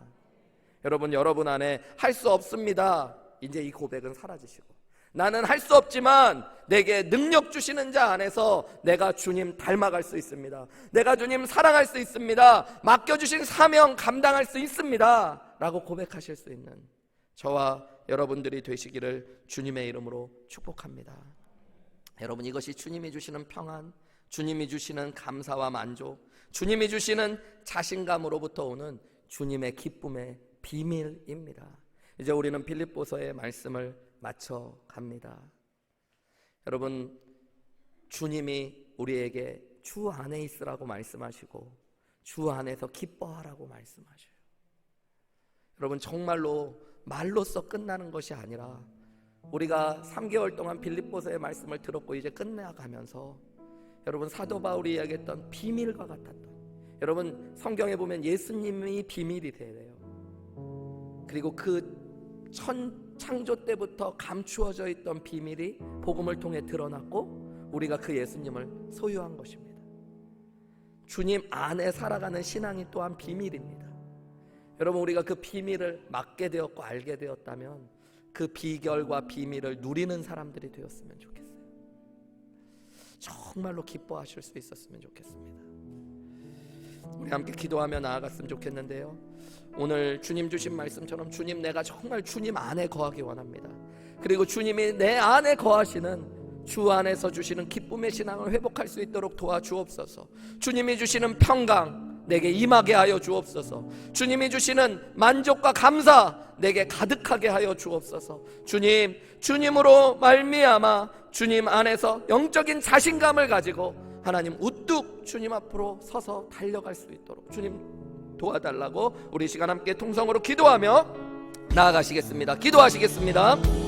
여러분, 여러분 안에 할 수 없습니다, 이제 이 고백은 사라지시고, 나는 할 수 없지만 내게 능력 주시는 자 안에서 내가 주님 닮아갈 수 있습니다, 내가 주님 사랑할 수 있습니다, 맡겨주신 사명 감당할 수 있습니다 라고 고백하실 수 있는 저와 여러분들이 되시기를 주님의 이름으로 축복합니다. 여러분, 이것이 주님이 주시는 평안, 주님이 주시는 감사와 만족, 주님이 주시는 자신감으로부터 오는 주님의 기쁨의 비밀입니다. 이제 우리는 빌립보서의 말씀을 마쳐 갑니다. 여러분, 주님이 우리에게 주 안에 있으라고 말씀하시고 주 안에서 기뻐하라고 말씀하셔요. 여러분, 정말로 말로써 끝나는 것이 아니라, 우리가 3개월 동안 빌립보서의 말씀을 들었고 이제 끝나가면서 여러분, 사도 바울이 이야기했던 비밀과 같았던, 여러분, 성경에 보면 예수님이 비밀이 돼요. 그리고 그 창조 때부터 감추어져 있던 비밀이 복음을 통해 드러났고 우리가 그 예수님을 소유한 것입니다. 주님 안에 살아가는 신앙이 또한 비밀입니다. 여러분, 우리가 그 비밀을 맡게 되었고 알게 되었다면 그 비결과 비밀을 누리는 사람들이 되었으면 좋겠어요. 정말로 기뻐하실 수 있었으면 좋겠습니다. 우리 함께 기도하며 나아갔으면 좋겠는데요, 오늘 주님 주신 말씀처럼 주님, 내가 정말 주님 안에 거하기 원합니다. 그리고 주님이 내 안에 거하시는 주 안에서 주시는 기쁨의 신앙을 회복할 수 있도록 도와주옵소서. 주님이 주시는 평강 내게 임하게 하여 주옵소서. 주님이 주시는 만족과 감사 내게 가득하게 하여 주옵소서. 주님, 주님으로 말미암아 주님 안에서 영적인 자신감을 가지고 하나님 우뚝 주님 앞으로 서서 달려갈 수 있도록 주님 도와달라고 우리 시간 함께 통성으로 기도하며 나아가시겠습니다. 기도하시겠습니다.